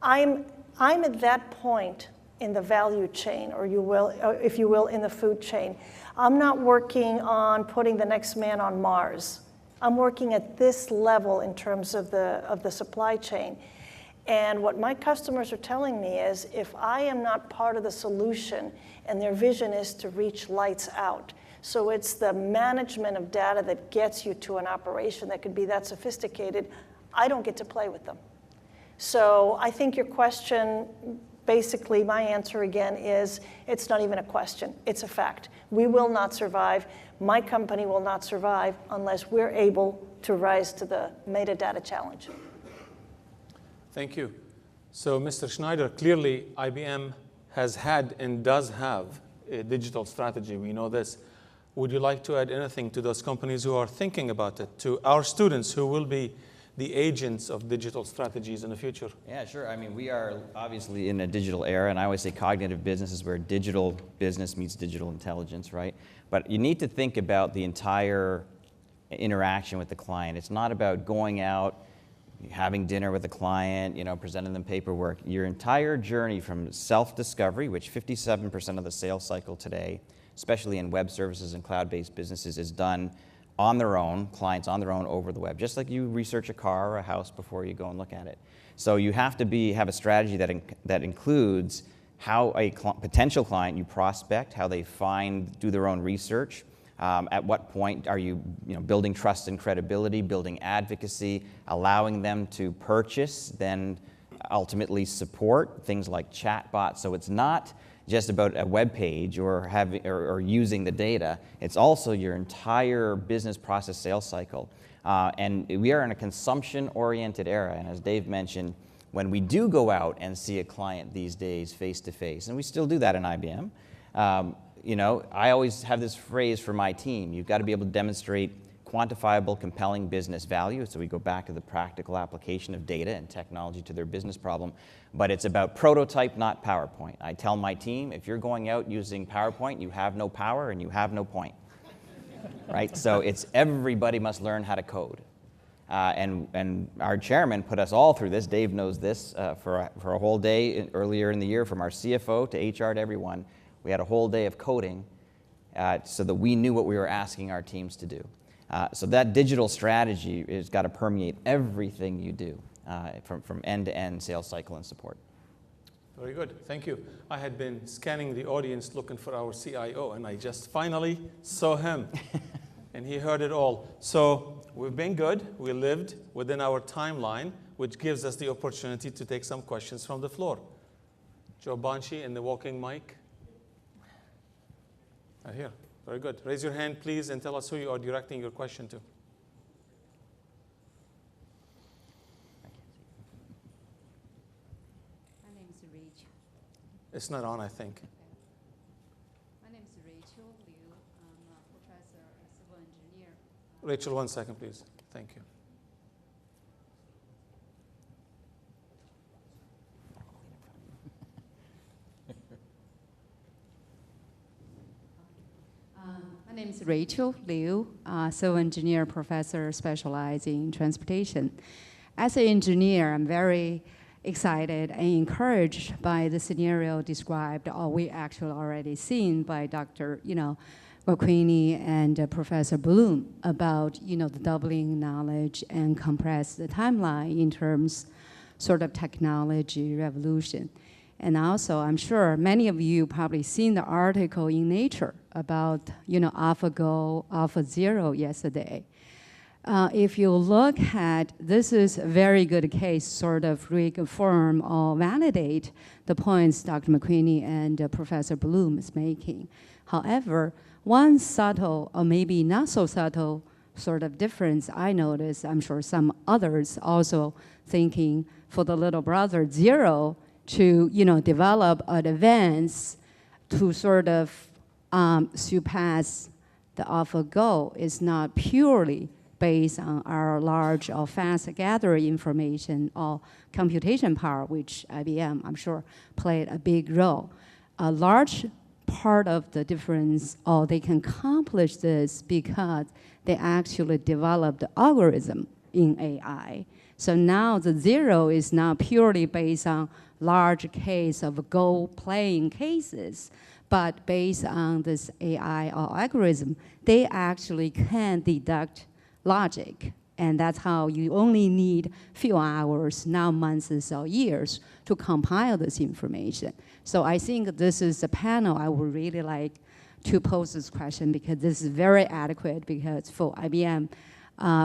I'm at that point in the value chain, or if you will, in the food chain. I'm not working on putting the next man on Mars. I'm working at this level in terms of the supply chain. And what my customers are telling me is, if I am not part of the solution, and their vision is to reach lights out, so it's the management of data that gets you to an operation that could be that sophisticated, I don't get to play with them. So I think your question, basically, my answer again is, it's not even a question, it's a fact. We will not survive. My company will not survive unless we're able to rise to the metadata challenge. Thank you. So, Mr. Schneider, clearly IBM has had and does have a digital strategy. We know this. Would you like to add anything to those companies who are thinking about it, to our students who will be the agents of digital strategies in the future? Yeah, sure. I mean, we are obviously in a digital era, and I always say cognitive business is where digital business meets digital intelligence, right? But you need to think about the entire interaction with the client. It's not about going out, having dinner with the client, presenting them paperwork. Your entire journey from self-discovery, which 57% of the sales cycle today, especially in web services and cloud-based businesses, is done on their own, clients on their own over the web, just like you research a car or a house before you go and look at it. So you have to have a strategy that includes how a potential client you prospect, how they do their own research, at what point are you, building trust and credibility, building advocacy, allowing them to purchase, then ultimately support, things like chatbots. So it's not just about a web page or using the data. It's also your entire business process sales cycle. And we are in a consumption-oriented era. And as Dave mentioned, when we do go out and see a client these days face-to-face, and we still do that in IBM, I always have this phrase for my team: you've got to be able to demonstrate quantifiable, compelling business value. So we go back to the practical application of data and technology to their business problem. But it's about prototype, not PowerPoint. I tell my team, if you're going out using PowerPoint, you have no power and you have no point. Right? So it's everybody must learn how to code. And our chairman put us all through this. Dave knows this, for a whole day earlier in the year, from our CFO to HR to everyone. We had a whole day of coding so that we knew what we were asking our teams to do. So that digital strategy has got to permeate everything you do, from end-to-end sales cycle and support. Very good, thank you. I had been scanning the audience looking for our CIO, and I just finally saw him. And he heard it all. So we've been good. We lived within our timeline, which gives us the opportunity to take some questions from the floor. Joe Banshi and the walking mic. Right here. Very good. Raise your hand, please, and tell us who you are directing your question to. My name is Rachel. It's not on, I think. My name is Rachel Liu. I'm a professor, a civil engineer. Rachel, 1 second, please. Thank you. My name is Rachel Liu, civil engineer professor specializing in transportation. As an engineer, I'm very excited and encouraged by the scenario described, or we actually already seen by Dr. McQueenie and Professor Bloom about, the doubling knowledge and compress the timeline in terms sort of technology revolution. And also, I'm sure many of you probably seen the article in Nature about, AlphaGo, AlphaZero yesterday. If you look at, this is a very good case, sort of reaffirm or validate the points Dr. McQueenie and Professor Bloom is making. However, one subtle or maybe not so subtle sort of difference I noticed, I'm sure some others also thinking for the little brother zero to develop an advance to sort of surpass the AlphaGo is not purely based on our large or fast gathering information or computation power, which IBM, I'm sure, played a big role. A large part of the difference, or they can accomplish this because they actually developed the algorithm in AI. So now the zero is not purely based on large case of Go playing cases, but based on this AI or algorithm, they actually can deduct logic. And that's how you only need few hours, not months or years, to compile this information. So I think this is a panel I would really like to pose this question, because this is very adequate, because for IBM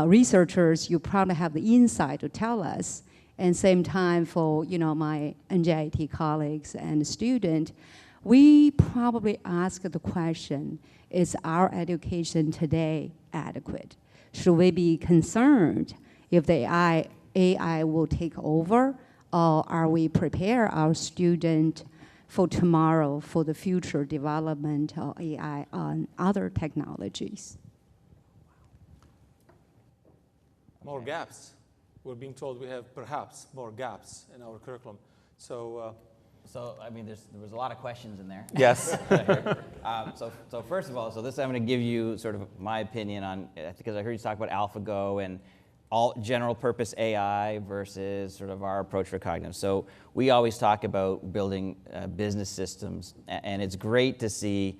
researchers, you probably have the insight to tell us. And same time for my NJIT colleagues and students, we probably ask the question, is our education today adequate? Should we be concerned if the AI will take over, or are we prepare our student for tomorrow, for the future development of AI on other technologies? More gaps. We're being told we have perhaps more gaps in our curriculum. So I mean, there was a lot of questions in there. yes. So first of all, I'm going to give you sort of my opinion on, because I heard you talk about AlphaGo and all general purpose AI versus sort of our approach for cognitive. So we always talk about building business systems, and it's great to see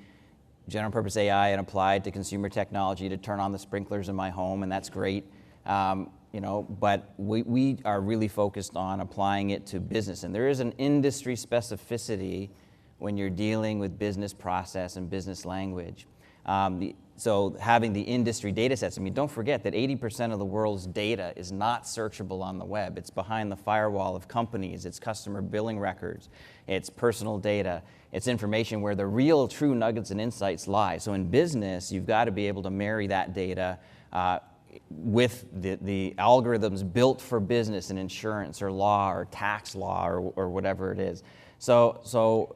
general purpose AI and applied to consumer technology to turn on the sprinklers in my home, and that's great. But we are really focused on applying it to business. And there is an industry specificity when you're dealing with business process and business language. So having the industry data sets, don't forget that 80% of the world's data is not searchable on the web. It's behind the firewall of companies. It's customer billing records. It's personal data. It's information where the real true nuggets and insights lie. So in business, you've got to be able to marry that data with the algorithms built for business and insurance or law or tax law or whatever it is. So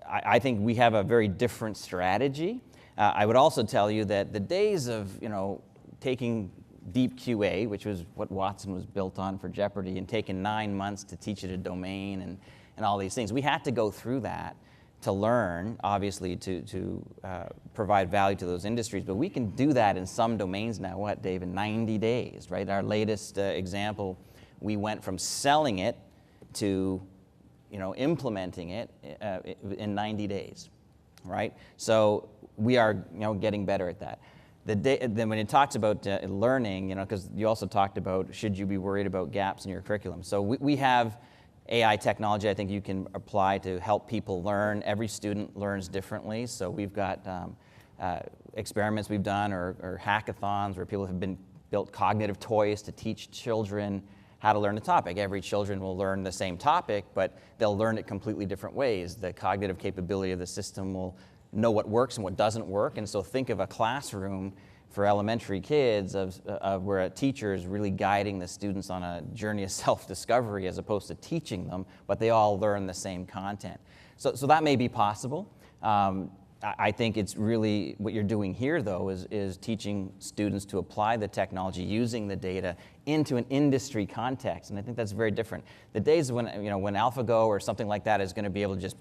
I think we have a very different strategy. I would also tell you that the days of taking deep QA, which was what Watson was built on for Jeopardy, and taking 9 months to teach it a domain and all these things, we had to go through that to learn, obviously, to provide value to those industries. But we can do that in some domains now, what, Dave, in 90 days, right? Our latest example, we went from selling it to implementing it in 90 days, right? So we are getting better at that. Then when it talks about learning, because you also talked about should you be worried about gaps in your curriculum. So we have AI technology I think you can apply to help people learn. Every student learns differently, so we've got experiments we've done or hackathons where people have built cognitive toys to teach children how to learn a topic. Every children will learn the same topic, but they'll learn it completely different ways. The cognitive capability of the system will know what works and what doesn't work, and so think of a classroom for elementary kids of where a teacher is really guiding the students on a journey of self-discovery as opposed to teaching them, but they all learn the same content. So that may be possible. I think it's really what you're doing here, though, is teaching students to apply the technology using the data into an industry context, and I think that's very different. The days when when AlphaGo or something like that is going to be able to just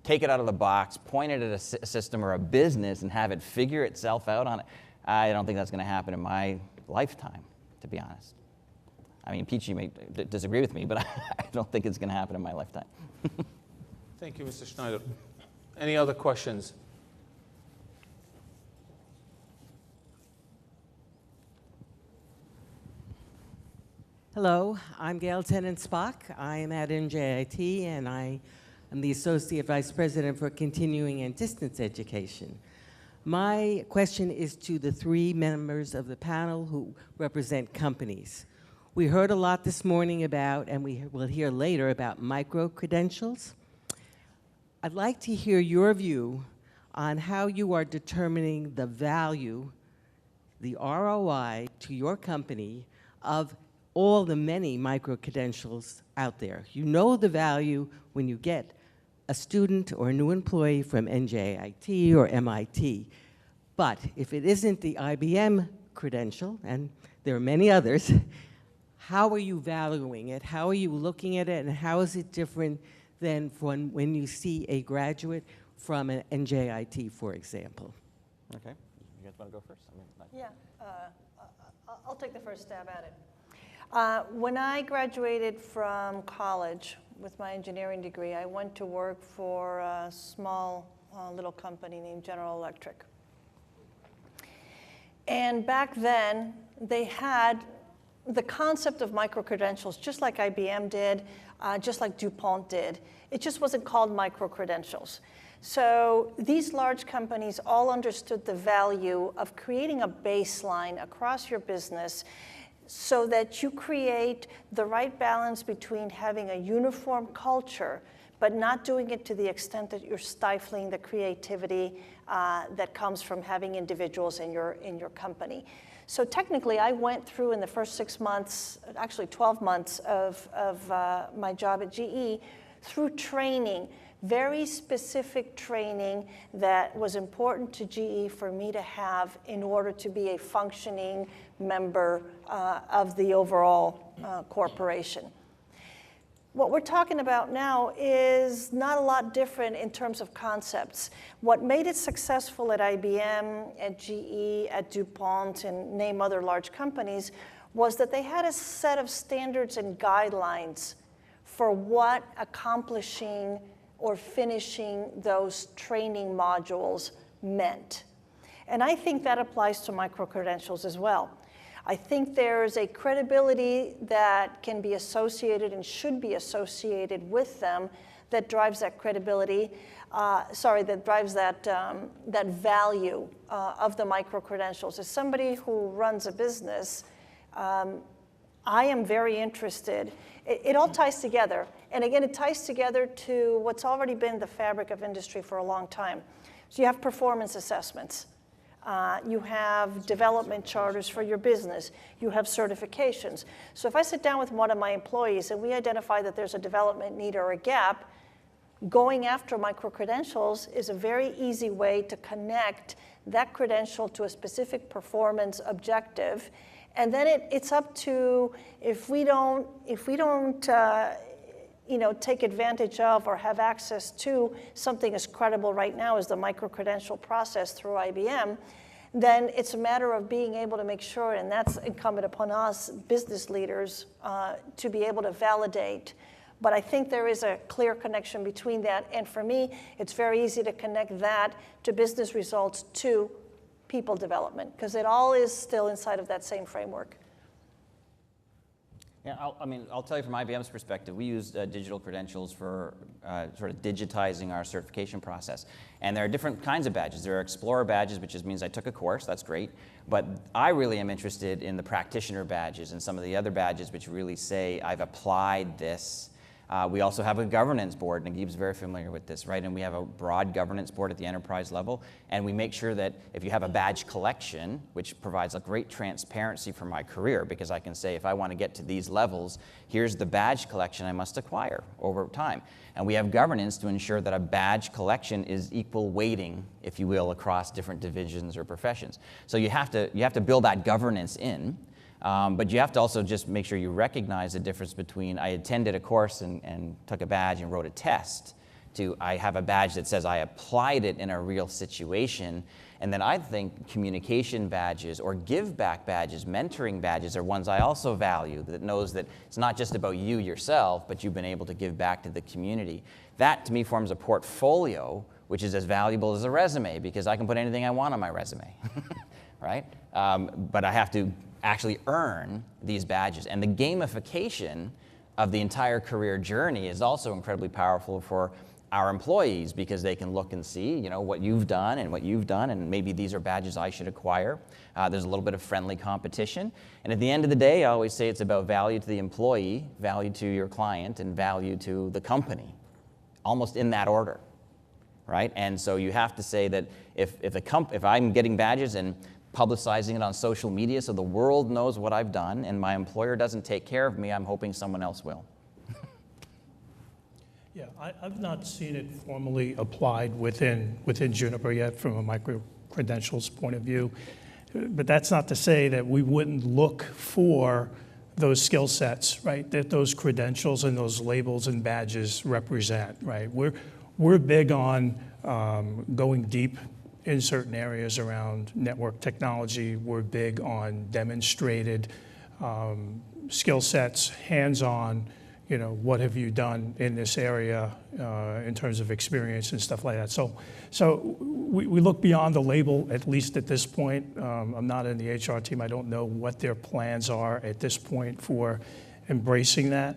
take it out of the box, point it at a system or a business, and have it figure itself out on it, I don't think that's going to happen in my lifetime, to be honest. I mean, Peachy may disagree with me, but I don't think it's going to happen in my lifetime. Thank you, Mr. Schneider. Any other questions? Hello, I'm Gail Tennant-Spock. I am at NJIT, and I am the Associate Vice President for Continuing and Distance Education. My question is to the three members of the panel who represent companies. We heard a lot this morning about, and we will hear later, about micro-credentials. I'd like to hear your view on how you are determining the value, the ROI to your company of all the many micro-credentials out there. You know the value when you get a student or a new employee from NJIT or MIT. But if it isn't the IBM credential, and there are many others, how are you valuing it? How are you looking at it? And how is it different than when you see a graduate from an NJIT, for example? Okay. You guys want to go first? Yeah, I'll take the first stab at it. When I graduated from college with my engineering degree, I went to work for a small little company named General Electric. And back then, they had the concept of micro-credentials, just like IBM did, just like DuPont did. It just wasn't called micro-credentials. So these large companies all understood the value of creating a baseline across your business so that you create the right balance between having a uniform culture, but not doing it to the extent that you're stifling the creativity that comes from having individuals in your company. So technically, I went through in the first 6 months, actually 12 months of my job at GE, through training, very specific training that was important to GE for me to have in order to be a functioning member of the overall corporation. What we're talking about now is not a lot different in terms of concepts. What made it successful at IBM, at GE, at DuPont, and name other large companies was that they had a set of standards and guidelines for what accomplishing or finishing those training modules meant. And I think that applies to micro-credentials as well. I think there's a credibility that can be associated and should be associated with them that drives that credibility, that drives that, that value of the micro-credentials. As somebody who runs a business, I am very interested. It all ties together. And again, it ties together to what's already been the fabric of industry for a long time. So you have performance assessments. You have development charters for your business. You have certifications. So if I sit down with one of my employees and we identify that there's a development need or a gap, going after micro-credentials is a very easy way to connect that credential to a specific performance objective. And then it's up to, if we don't take advantage of or have access to something as credible right now as the micro-credential process through IBM, then it's a matter of being able to make sure, and that's incumbent upon us business leaders to be able to validate. But I think there is a clear connection between that, and for me, it's very easy to connect that to business results to people development, because it all is still inside of that same framework. Yeah, I'll tell you from IBM's perspective, we use digital credentials for sort of digitizing our certification process. And there are different kinds of badges. There are Explorer badges, which just means I took a course, that's great. But I really am interested in the practitioner badges and some of the other badges which really say I've applied this. We also have a governance board, and Nagib's very familiar with this, right? And we have a broad governance board at the enterprise level, and we make sure that if you have a badge collection, which provides a great transparency for my career, because I can say if I want to get to these levels, here's the badge collection I must acquire over time. And we have governance to ensure that a badge collection is equal weighting, if you will, across different divisions or professions. So you have to build that governance in. But you have to also just make sure you recognize the difference between I attended a course and took a badge and wrote a test to I have a badge that says I applied it in a real situation. And then I think communication badges or give back badges, mentoring badges are ones I also value, that knows that it's not just about you yourself, but you've been able to give back to the community. That to me forms a portfolio, which is as valuable as a resume, because I can put anything I want on my resume, right? But I have to actually earn these badges. And the gamification of the entire career journey is also incredibly powerful for our employees, because they can look and see, you know, what you've done and what you've done, and maybe these are badges I should acquire. There's a little bit of friendly competition. And at the end of the day, I always say it's about value to the employee, value to your client, and value to the company, almost in that order, right? And so you have to say that if I'm getting badges and publicizing it on social media so the world knows what I've done, and my employer doesn't take care of me, I'm hoping someone else will. Yeah, I've not seen it formally applied within Juniper yet from a micro-credentials point of view. But that's not to say that we wouldn't look for those skill sets, right, that those credentials and those labels and badges represent, right? We're big on going deep in certain areas around network technology. We're big on demonstrated skill sets, hands-on. You know, what have you done in this area in terms of experience and stuff like that. So we look beyond the label, at least at this point. I'm not in the HR team. I don't know what their plans are at this point for embracing that.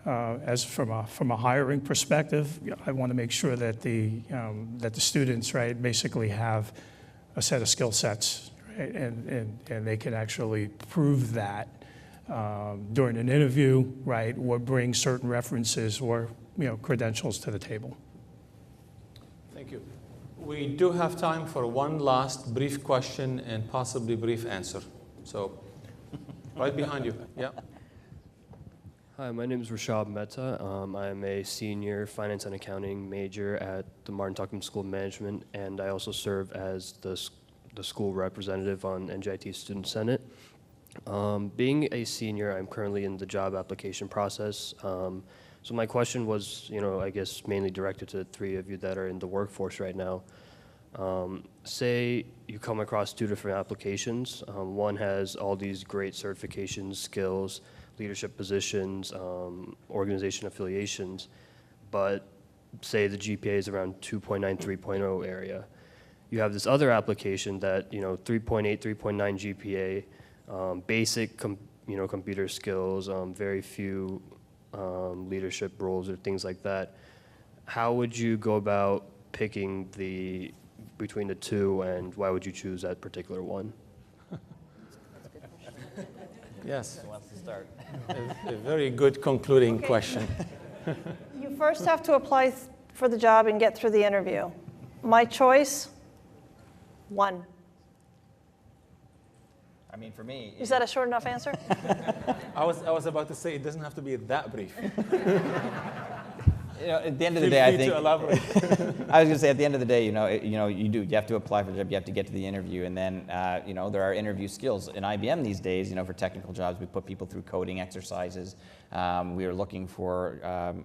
As from a hiring perspective, I want to make sure that the students, right, basically have a set of skill sets, right, and they can actually prove that during an interview, right, or bring certain references or, you know, credentials to the table. Thank you. We do have time for one last brief question and possibly brief answer. So, right behind you. Yeah. Hi, my name is Rashab Mehta. I am a senior finance and accounting major at the Martin Tuchman School of Management, and I also serve as the school representative on NJIT Student Senate. Being a senior, I'm currently in the job application process. So my question was, you know, I guess mainly directed to the three of you that are in the workforce right now. Say you come across two different applications. One has all these great certifications, skills, leadership positions, organization affiliations, but say the GPA is around 2.9, 3.0 area. You have this other application that, you know, 3.8, 3.9 GPA, basic computer skills, very few leadership roles or things like that. How would you go about picking between the two, and why would you choose that particular one? Yes. Who wants to start? A very good concluding question. You first have to apply for the job and get through the interview. My choice, one. I mean, for me, Is that a short enough answer? I was about to say it doesn't have to be that brief. you know, at the end of the day, I think. To elaborate. I was going to say, at the end of the day, you have to apply for the job, you have to get to the interview, and then, there are interview skills. In IBM these days, for technical jobs, we put people through coding exercises. We are looking for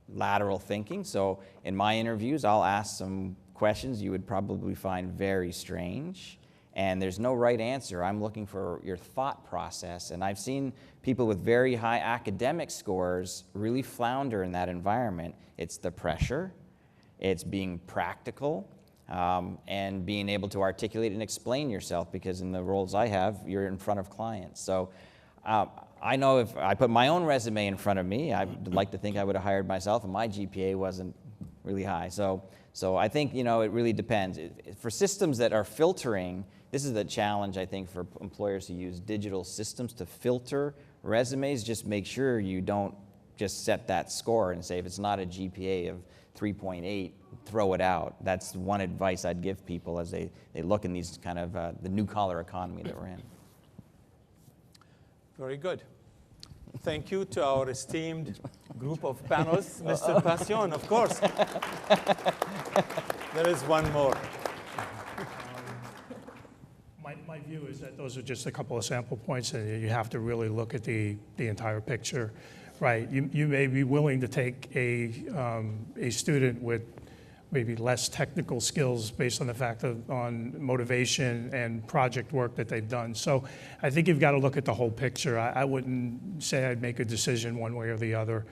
lateral thinking. So in my interviews, I'll ask some questions you would probably find very strange. And there's no right answer. I'm looking for your thought process. And I've seen people with very high academic scores really flounder in that environment. It's the pressure, it's being practical, and being able to articulate and explain yourself, because in the roles I have, you're in front of clients. So I know if I put my own resume in front of me, I'd like to think I would have hired myself, and my GPA wasn't really high. So I think, it really depends. For systems that are filtering, this is the challenge, I think, for employers who use digital systems to filter resumes. Just make sure you don't just set that score and say, if it's not a GPA of 3.8, throw it out. That's one advice I'd give people as they look in these kind of the new-collar economy that we're in. Very good. Thank you to our esteemed group of panelists. Mr. Passion, of course. There is one more. My view is that those are just a couple of sample points, and you have to really look at the entire picture, right? You may be willing to take a student with maybe less technical skills based on the fact of on motivation and project work that they've done. So I think you've got to look at the whole picture. I wouldn't say I'd make a decision one way or the other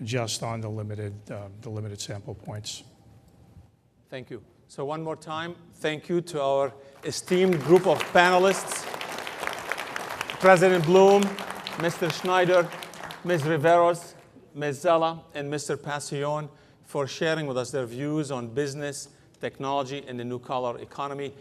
just on the limited sample points. Thank you. So one more time, thank you to our esteemed group of panelists, President Bloom, Mr. Schneider, Ms. Riveros, Ms. Zella, and Mr. Passion for sharing with us their views on business, technology, and the new collar economy.